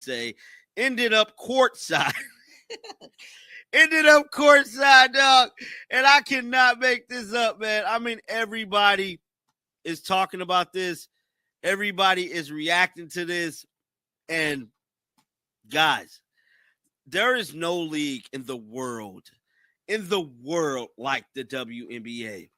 say, ended up courtside. Ended up courtside, dog. And I cannot make this up, man. I mean, everybody is talking about this. Everybody is reacting to this. And guys, there is no league in the world like the WNBA.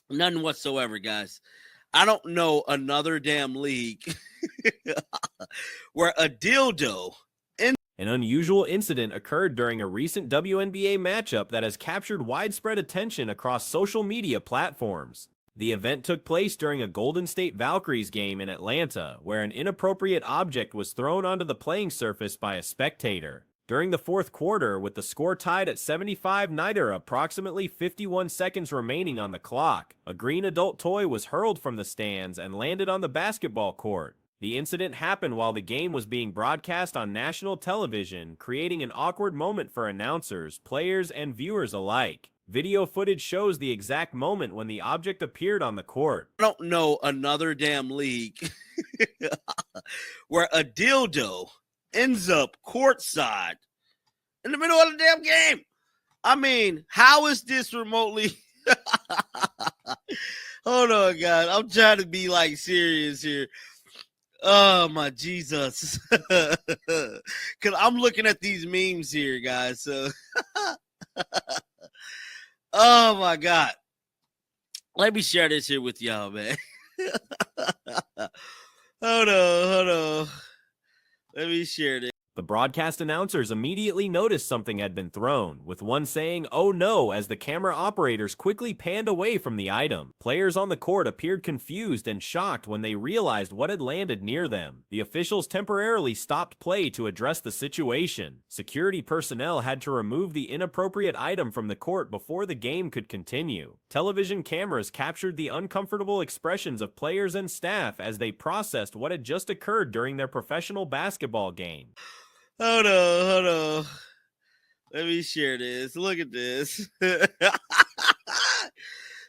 None whatsoever, guys. I don't know another damn league where a dildo. An unusual incident occurred during a recent WNBA matchup that has captured widespread attention across social media platforms. The event took place during a Golden State Valkyries game in Atlanta, where an inappropriate object was thrown onto the playing surface by a spectator. During the fourth quarter, with the score tied at 75-9, approximately 51 seconds remaining on the clock, a green adult toy was hurled from the stands and landed on the basketball court. The incident happened while the game was being broadcast on national television, creating an awkward moment for announcers, players, and viewers alike. Video footage shows the exact moment when the object appeared on the court. I don't know another damn league where a dildo ends up courtside in the middle of the damn game. I mean, how is this remotely? Hold on, guys. I'm trying to be like serious here. Oh, my Jesus. Because I'm looking at these memes here, guys. So, oh, my God. Let me share this here with y'all, man. Hold on. Let me share this. The broadcast announcers immediately noticed something had been thrown, with one saying, "Oh no," as the camera operators quickly panned away from the item. Players on the court appeared confused and shocked when they realized what had landed near them. The officials temporarily stopped play to address the situation. Security personnel had to remove the inappropriate item from the court before the game could continue. Television cameras captured the uncomfortable expressions of players and staff as they processed what had just occurred during their professional basketball game. Hold on. Let me share this. Look at this.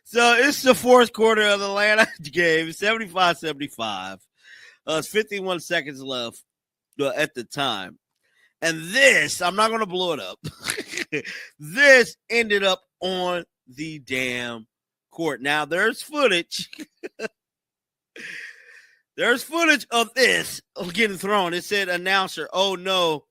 So it's the fourth quarter of the Atlanta game, 75-75. It's 51 seconds left at the time. And this, I'm not going to blow it up. This ended up on the damn court. Now, there's footage. There's footage of this getting thrown. It said, announcer, "Oh no,"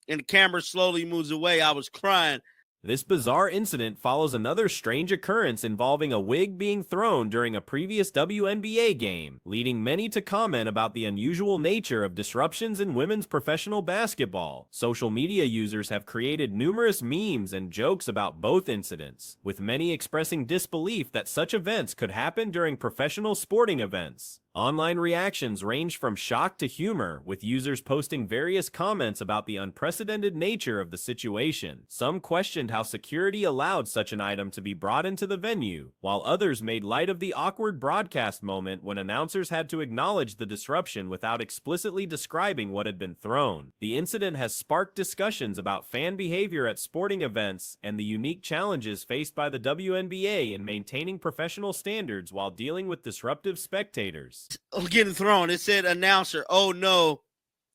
and the camera slowly moves away. I was crying. This bizarre incident follows another strange occurrence involving a wig being thrown during a previous WNBA game, leading many to comment about the unusual nature of disruptions in women's professional basketball. Social media users have created numerous memes and jokes about both incidents, with many expressing disbelief that such events could happen during professional sporting events. Online reactions range from shock to humor, with users posting various comments about the unprecedented nature of the situation. Some questioned how security allowed such an item to be brought into the venue, while others made light of the awkward broadcast moment when announcers had to acknowledge the disruption without explicitly describing what had been thrown. The incident has sparked discussions about fan behavior at sporting events and the unique challenges faced by the WNBA in maintaining professional standards while dealing with disruptive spectators. Getting thrown. It said, announcer, "Oh no,"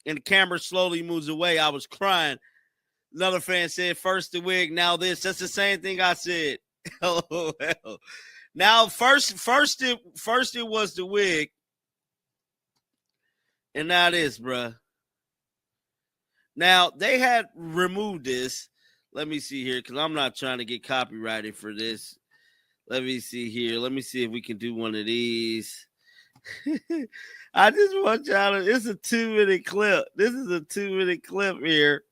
and the camera slowly moves away. I was crying. Another fan said, "First the wig, now this." That's the same thing I said. LOL. Now first it was the wig, and now this, bruh. Now they had removed this. Let me see here, because I'm not trying to get copyrighted for this. Let me see here. Let me see if we can do one of these. I just want y'all to, it's a 2-minute clip. This is a 2-minute clip here.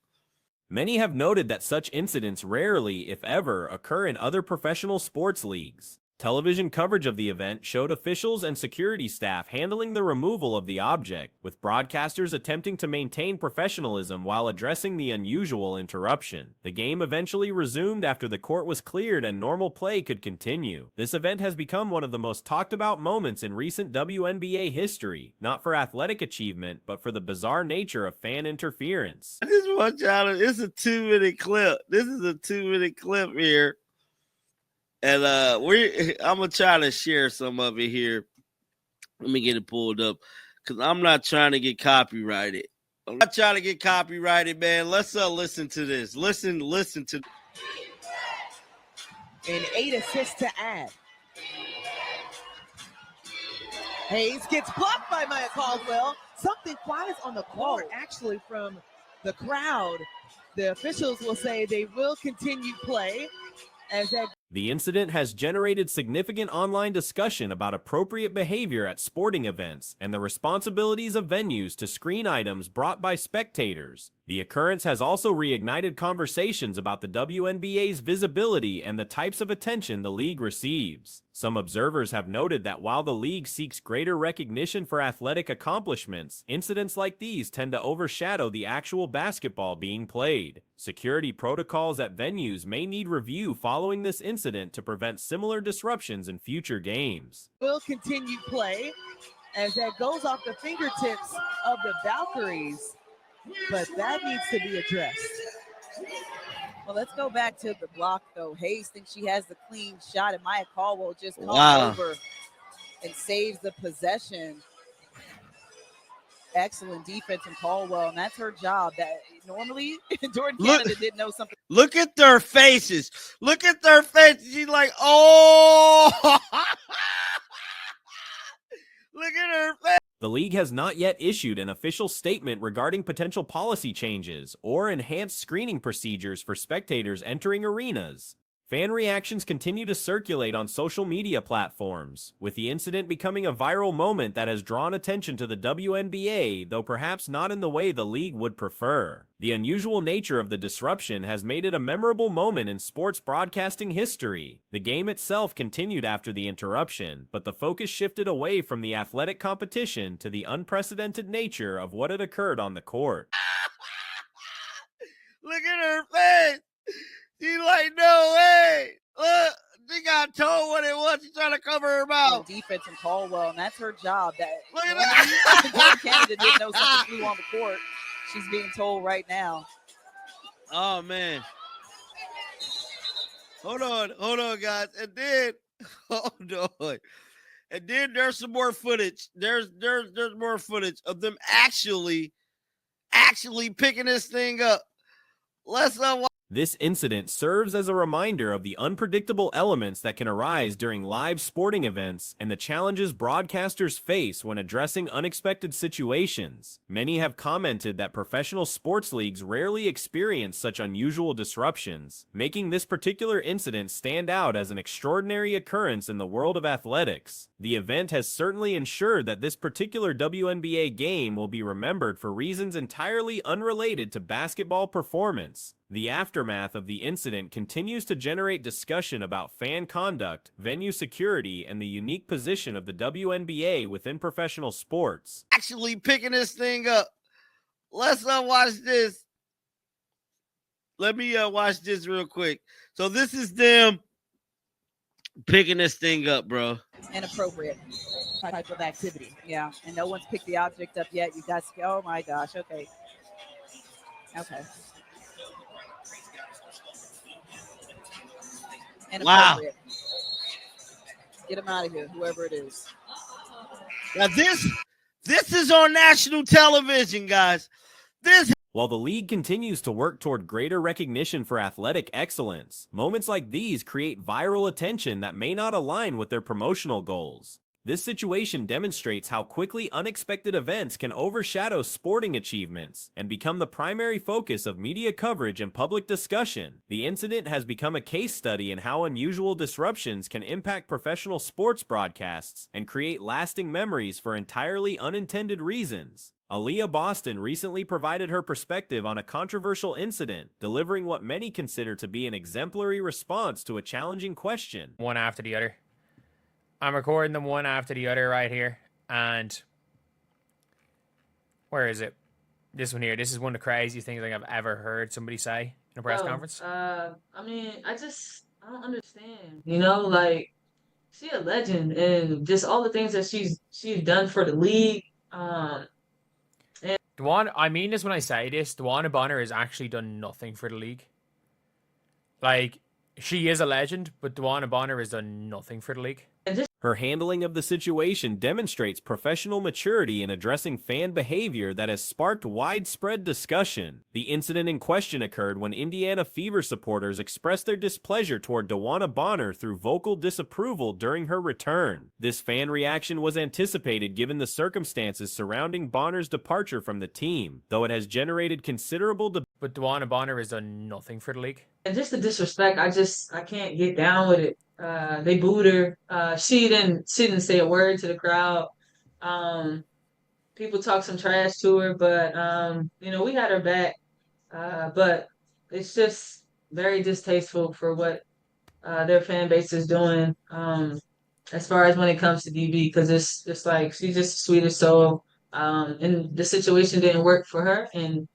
Many have noted that such incidents rarely, if ever, occur in other professional sports leagues. Television coverage of the event showed officials and security staff handling the removal of the object, with broadcasters attempting to maintain professionalism while addressing the unusual interruption. The game eventually resumed after the court was cleared and normal play could continue. This event has become one of the most talked about moments in recent WNBA history, not for athletic achievement, but for the bizarre nature of fan interference. I just want y'all to, it's a 2-minute clip. This is a 2-minute clip here. And I'm gonna try to share some of it here. Let me get it pulled up because I'm not trying to get copyrighted. I'm not trying to get copyrighted, man. Let's listen to this. Listen to. And 8 assists to add. Hayes gets blocked by Maya Caldwell. Something quiet on the court, actually, from the crowd. The officials will say they will continue play as that. The incident has generated significant online discussion about appropriate behavior at sporting events and the responsibilities of venues to screen items brought by spectators. The occurrence has also reignited conversations about the WNBA's visibility and the types of attention the league receives. Some observers have noted that while the league seeks greater recognition for athletic accomplishments, incidents like these tend to overshadow the actual basketball being played. Security protocols at venues may need review following this incident to prevent similar disruptions in future games. Will continue play as that goes off the fingertips of the Valkyries, but that needs to be addressed. Well, let's go back to the block, though. Hayes thinks she has the clean shot, and Maya Caldwell just comes over and saves the possession. Excellent defense from Caldwell, and that's her job. That normally Jordan Canada didn't know something. Look at their faces. Look at their faces. She's like, oh. Look at her face. The league has not yet issued an official statement regarding potential policy changes or enhanced screening procedures for spectators entering arenas. Fan reactions continue to circulate on social media platforms, with the incident becoming a viral moment that has drawn attention to the WNBA, though perhaps not in the way the league would prefer. The unusual nature of the disruption has made it a memorable moment in sports broadcasting history. The game itself continued after the interruption, but the focus shifted away from the athletic competition to the unprecedented nature of what had occurred on the court. Look at her face. She's like, no way. Look, she got told what it was. She's trying to cover her mouth. Defense from Caldwell, and that's her job. That Look at that. Jordan Canada didn't know something flew on the court. She's being told right now. Oh, man. Hold on, guys. And then, hold on. And then there's some more footage. There's more footage of them actually picking this thing up. Let's watch. This incident serves as a reminder of the unpredictable elements that can arise during live sporting events and the challenges broadcasters face when addressing unexpected situations. Many have commented that professional sports leagues rarely experience such unusual disruptions, making this particular incident stand out as an extraordinary occurrence in the world of athletics. The event has certainly ensured that this particular WNBA game will be remembered for reasons entirely unrelated to basketball performance. The aftermath of the incident continues to generate discussion about fan conduct, venue security, and the unique position of the WNBA within professional sports. Actually picking this thing up. Let's watch this. Let me watch this real quick. So this is them picking this thing up, bro. Inappropriate type of activity. Yeah, and no one's picked the object up yet. You guys, oh my gosh. Okay. Wow. Get him out of here, whoever it is. Now this is on national television, guys. While the league continues to work toward greater recognition for athletic excellence, moments like these create viral attention that may not align with their promotional goals. This situation demonstrates how quickly unexpected events can overshadow sporting achievements and become the primary focus of media coverage and public discussion. The incident has become a case study in how unusual disruptions can impact professional sports broadcasts and create lasting memories for entirely unintended reasons. Aaliyah Boston recently provided her perspective on a controversial incident, delivering what many consider to be an exemplary response to a challenging question. One after the other. I'm recording them one after the other right here. And where is it? This one here. This is one of the craziest things I've ever heard somebody say in a press conference. I mean, I don't understand. You know, like, she's a legend, and just all the things that she's done for the league. I mean this when I say this. Dwana Bonner has actually done nothing for the league. Like, she is a legend, but Dwana Bonner has done nothing for the league. And just Her handling of the situation demonstrates professional maturity in addressing fan behavior that has sparked widespread discussion. The incident in question occurred when Indiana Fever supporters expressed their displeasure toward DeWanna Bonner through vocal disapproval during her return. This fan reaction was anticipated given the circumstances surrounding Bonner's departure from the team, though it has generated considerable debate. But DeWanna Bonner has done nothing for the league. And just the disrespect, I can't get down with it. They booed her. She didn't say a word to the crowd. People talk some trash to her, but we had her back. But it's just very distasteful for what their fan base is doing. As far as when it comes to DB, because it's just like she's just the sweetest soul. And the situation didn't work for her, and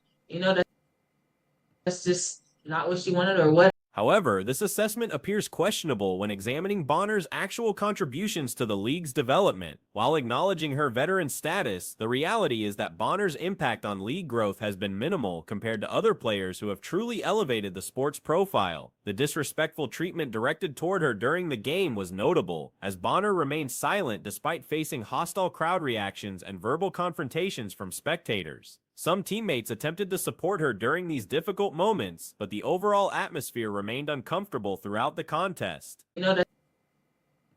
that's just not what she wanted or what. However, this assessment appears questionable when examining Bonner's actual contributions to the league's development. While acknowledging her veteran status, the reality is that Bonner's impact on league growth has been minimal compared to other players who have truly elevated the sport's profile. The disrespectful treatment directed toward her during the game was notable, as Bonner remained silent despite facing hostile crowd reactions and verbal confrontations from spectators. Some teammates attempted to support her during these difficult moments, but the overall atmosphere remained uncomfortable throughout the contest.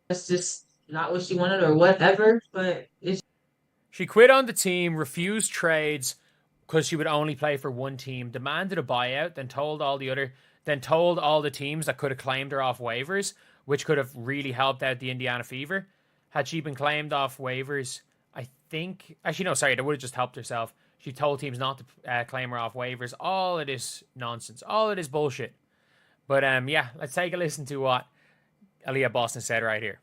That's just not what she wanted or whatever, but she quit on the team, refused trades because she would only play for one team, demanded a buyout, then told all the teams that could have claimed her off waivers, which could have really helped out the Indiana Fever. Had she been claimed off waivers, that would have just helped herself. She told teams not to claim her off waivers. All it is nonsense. All it is bullshit. But let's take a listen to what Aaliyah Boston said right here.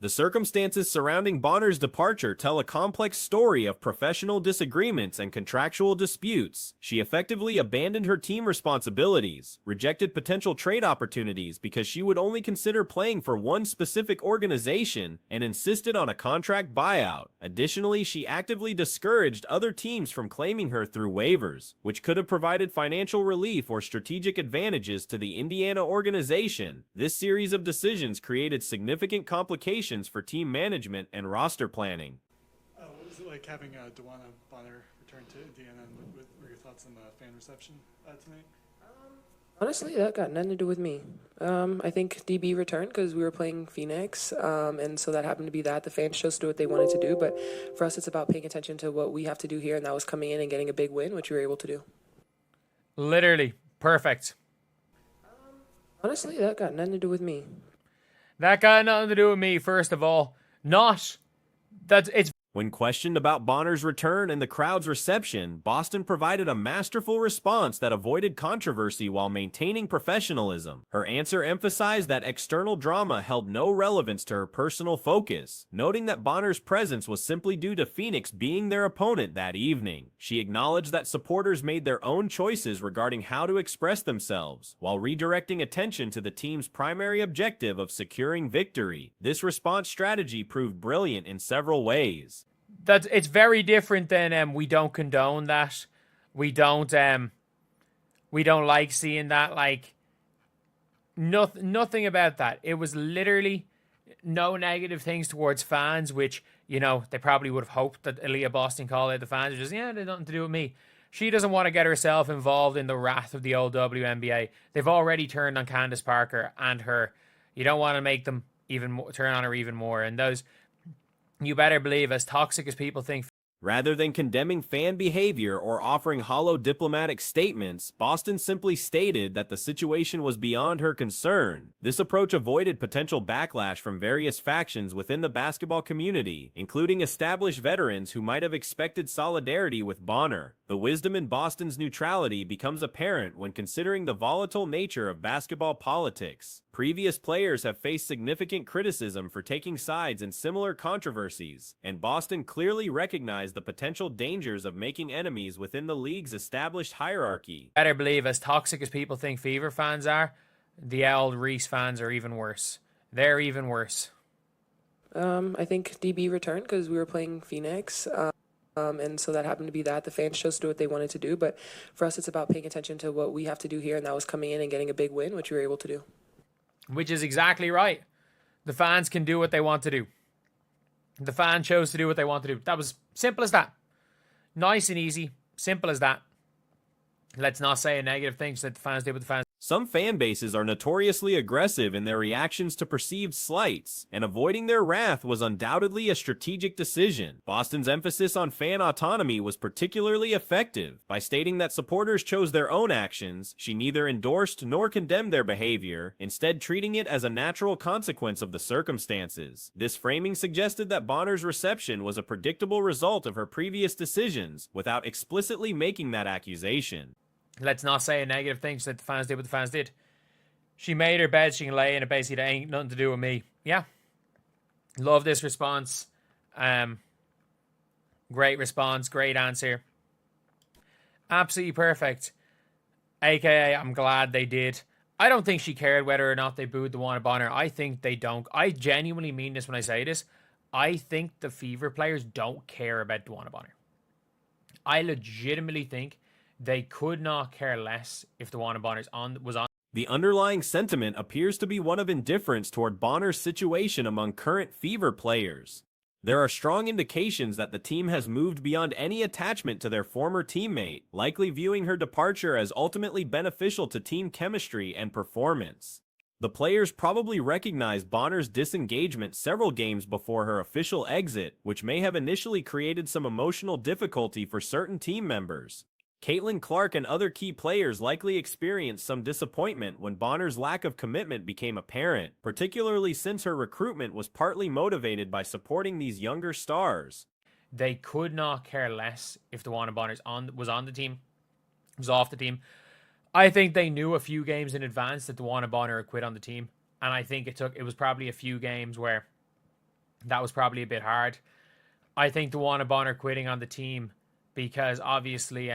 The circumstances surrounding Bonner's departure tell a complex story of professional disagreements and contractual disputes. She effectively abandoned her team responsibilities, rejected potential trade opportunities because she would only consider playing for one specific organization, and insisted on a contract buyout. Additionally, she actively discouraged other teams from claiming her through waivers, which could have provided financial relief or strategic advantages to the Indiana organization. This series of decisions created significant complications for team management and roster planning. What was it like having DeWanna Bonner return to Indiana, and what were your thoughts on the fan reception tonight? Honestly, that got nothing to do with me. I think DB returned because we were playing Phoenix, and so that happened to be that. The fans chose to do what they wanted to do, but for us, it's about paying attention to what we have to do here, and that was coming in and getting a big win, which we were able to do. Literally, perfect. Honestly, that got nothing to do with me. That got nothing to do with me, first of all. When questioned about Bonner's return and the crowd's reception, Boston provided a masterful response that avoided controversy while maintaining professionalism. Her answer emphasized that external drama held no relevance to her personal focus, noting that Bonner's presence was simply due to Phoenix being their opponent that evening. She acknowledged that supporters made their own choices regarding how to express themselves, while redirecting attention to the team's primary objective of securing victory. This response strategy proved brilliant in several ways. It's very different than we don't condone that. We don't like seeing that. Like nothing about that. It was literally no negative things towards fans, which they probably would have hoped that Aaliyah Boston called out the fans. Just they had nothing to do with me. She doesn't want to get herself involved in the wrath of the old WNBA. They've already turned on Candace Parker and her. You don't want to make them turn on her even more. And those. You better believe, as toxic as people think. Rather than condemning fan behavior or offering hollow diplomatic statements, Boston simply stated that the situation was beyond her concern. This approach avoided potential backlash from various factions within the basketball community, including established veterans who might have expected solidarity with Bonner. The wisdom in Boston's neutrality becomes apparent when considering the volatile nature of basketball politics. Previous players have faced significant criticism for taking sides in similar controversies, and Boston clearly recognized the potential dangers of making enemies within the league's established hierarchy. Better believe, as toxic as people think Fever fans are, the old Reese fans are even worse. They're even worse. I think DB returned because we were playing Phoenix, and so that happened to be that. The fans chose to do what they wanted to do, but for us, it's about paying attention to what we have to do here, and that was coming in and getting a big win, which we were able to do. Which is exactly right. The fans can do what they want to do. The fan chose to do what they want to do. That was simple as that. Nice and easy. Simple as that. Let's not say a negative thing. So that the fans did what the fans. Some fan bases are notoriously aggressive in their reactions to perceived slights, and avoiding their wrath was undoubtedly a strategic decision. Boston's emphasis on fan autonomy was particularly effective. By stating that supporters chose their own actions, she neither endorsed nor condemned their behavior, instead treating it as a natural consequence of the circumstances. This framing suggested that Bonner's reception was a predictable result of her previous decisions, without explicitly making that accusation. Let's not say a negative thing. So that the fans did what the fans did. She made her bed. She can lay in it. Basically, that ain't nothing to do with me. Yeah. Love this response. Great response. Great answer. Absolutely perfect. AKA, I'm glad they did. I don't think she cared whether or not they booed DeWanna Bonner. I think they don't. I genuinely mean this when I say this. I think the Fever players don't care about DeWanna Bonner. I legitimately think they could not care less if DeWanna Bonner was on. The underlying sentiment appears to be one of indifference toward Bonner's situation among current Fever players. There are strong indications that the team has moved beyond any attachment to their former teammate, likely viewing her departure as ultimately beneficial to team chemistry and performance. The players probably recognized Bonner's disengagement several games before her official exit, which may have initially created some emotional difficulty for certain team members. Caitlin Clark and other key players likely experienced some disappointment when Bonner's lack of commitment became apparent, particularly since her recruitment was partly motivated by supporting these younger stars. They could not care less if DeWanna Bonner was on the team, was off the team. I think they knew a few games in advance that DeWanna Bonner had quit on the team, and I think it was probably a few games where that was probably a bit hard. I think DeWanna Bonner quitting on the team, because obviously,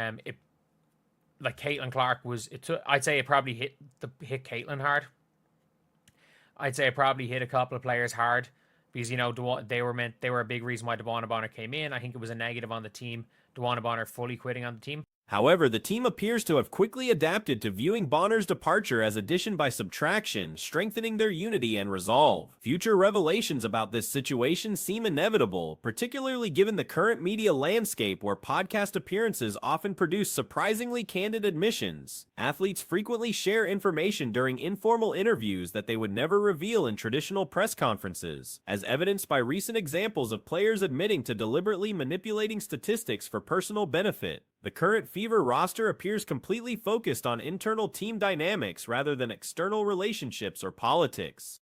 like Caitlin Clark I'd say it probably hit Caitlin hard. I'd say it probably hit a couple of players hard because they were a big reason why DeWanna Bonner came in. I think it was a negative on the team. DeWanna Bonner fully quitting on the team. However, the team appears to have quickly adapted to viewing Bonner's departure as addition by subtraction, strengthening their unity and resolve. Future revelations about this situation seem inevitable, particularly given the current media landscape where podcast appearances often produce surprisingly candid admissions. Athletes frequently share information during informal interviews that they would never reveal in traditional press conferences, as evidenced by recent examples of players admitting to deliberately manipulating statistics for personal benefit. The current Fever roster appears completely focused on internal team dynamics rather than external relationships or politics.